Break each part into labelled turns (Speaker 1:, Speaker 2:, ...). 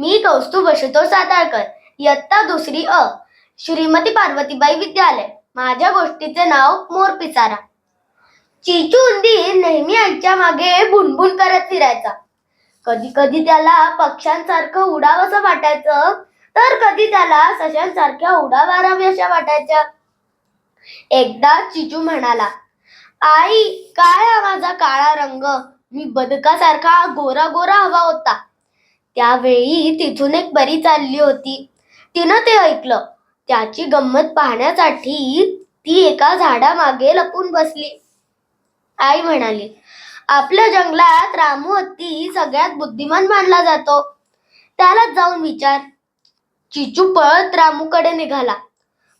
Speaker 1: मी कौस्तुभ आशुतोष सातारकर, इयत्ता दुसरी अ, श्रीमती पार्वतीबाई विद्यालय. माझ्या गोष्टीचे नाव मोर पिसारा. चिचू उंदीर नेहमी आईच्या मागे भुणभुण करत फिरायचा. कधी कधी त्याला पक्ष्यांसारखं उडावंसं वाटायचं, तर कधी त्याला सशांसारख्या उड्या माराव्याशा वाटायच्या. एकदा चिचू म्हणाला, आई, काय हा माझा काळा रंग? मी बदकासारखा गोरा गोरा हवा होता. त्यावेळी तिथून एक परी चालली होती. तिनं ते ऐकलं. त्याची गंमत पाहण्यासाठी ती एका झाडामागे लपून बसली. आई म्हणाली, आपल्या जंगलात रामू हत्ती सगळ्यात बुद्धिमान मानला जातो. त्याला जाऊन विचार. चिचू पळत रामूकडे निघाला.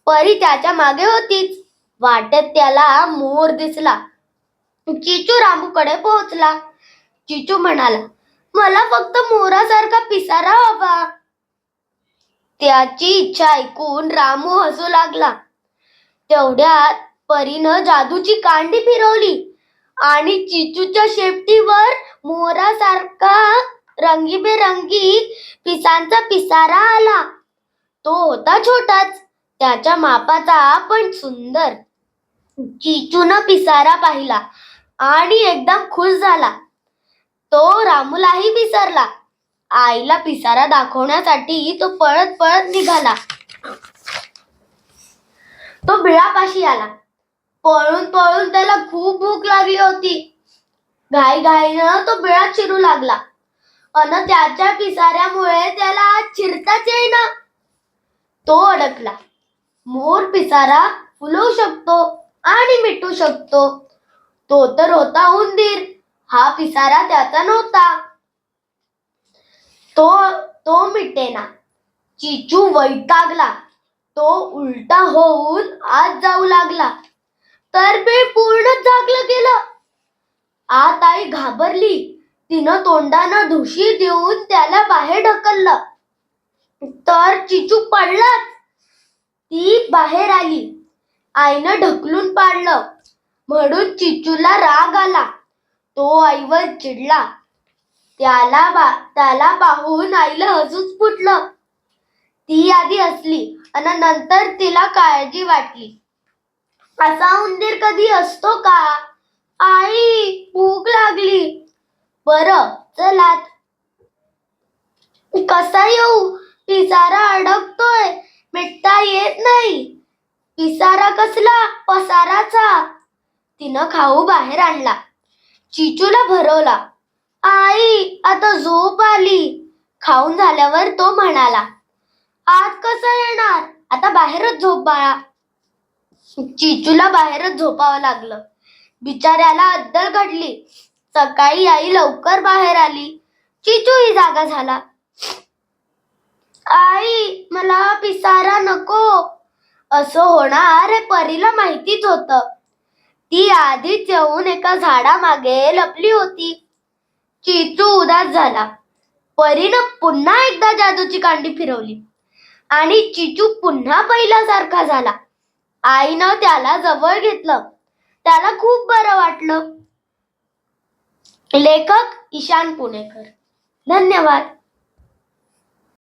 Speaker 1: परी त्याच्या मागे होतीच. वाटेत त्याला मोर दिसला. चिचू रामूकडे पोहोचला. चिचू म्हणाला, मला फक्त मोरासारखा पिसारा हवा. त्याची इच्छा ऐकून रामू हसू लागला. तेवढ्यात परीनं जादूची कांडी फिरवली आणि चिचूच्या शेपटीवर मोरासारखा रंगीबेरंगी पिसांचा पिसारा आला. तो होता छोटाच, त्याच्या मापाचा पण सुंदर. चिचूनं पिसारा पाहिला आणि एकदम खुश झाला. तो रामूलाही विसरला. आईला पिसारा दाखवण्यासाठी तो पळत पळत निघाला. तो बिळापाशी आला. पळून पळून त्याला खूप भूक लागली होती. घाईघाईनं तो बिळात शिरू लागला. अन त्याच्या पिसाऱ्यामुळे त्याला आत शिरताच येईना. तो अडकला. मोर पिसारा फुलवू शकतो आणि मिटू शकतो. तो तर होता उंदीर. हा पिसारा त्याचा नव्हता. तो मिटेना. चिचू वैतागला. तो उलटा होऊन आत जाऊ लागला. तर बीळ पूर्ण झाकलं गेलं. आत आई घाबरली. तिनं तोंडानं ढुशी देऊन त्याला बाहेर ढकललं. तर चिचू पडलाच. ती बाहेर आली. आईनं ढकलून पाडलं म्हणून चिचूला राग आला. तो आईवर चिडला. त्याला पाहून आईला हसूच फुटलं. ती आधी हसली आणि नंतर तिला काळजी वाटली. असा उंदीर कधी असतो का? आई, भूक लागली. बरं, चल आत. कसा येऊ? पिसारा अडकतोय. मिटता येत नाही. पिसारा कसला? पसाराचा. तिनं खाऊ बाहेर आणला. चिचूला भरवला. आई, आता झोप आली. खाऊन झाल्यावर तो म्हणाला, आत कसं येणार? आता बाहेरच झोप बाळा. चिचूला बाहेरच झोपावं लागलं. बिचाऱ्याला अद्दल घडली. सकाळी आई लवकर बाहेर आली. चिचूही जागा झाला. आई, मला पिसारा नको. असं होणार हे परीला माहितीच होतं. ती आधीच येऊन एका झाडामागे लपली होती. चिचू उदास झाला. परीनं पुन्हा एकदा जादूची कांडी फिरवली आणि चिचू पुन्हा पहिल्यासारखा झाला. आईनं त्याला जवळ घेतलं. त्याला खूप बरं वाटलं. लेखक ईशान पुणेकर. धन्यवाद.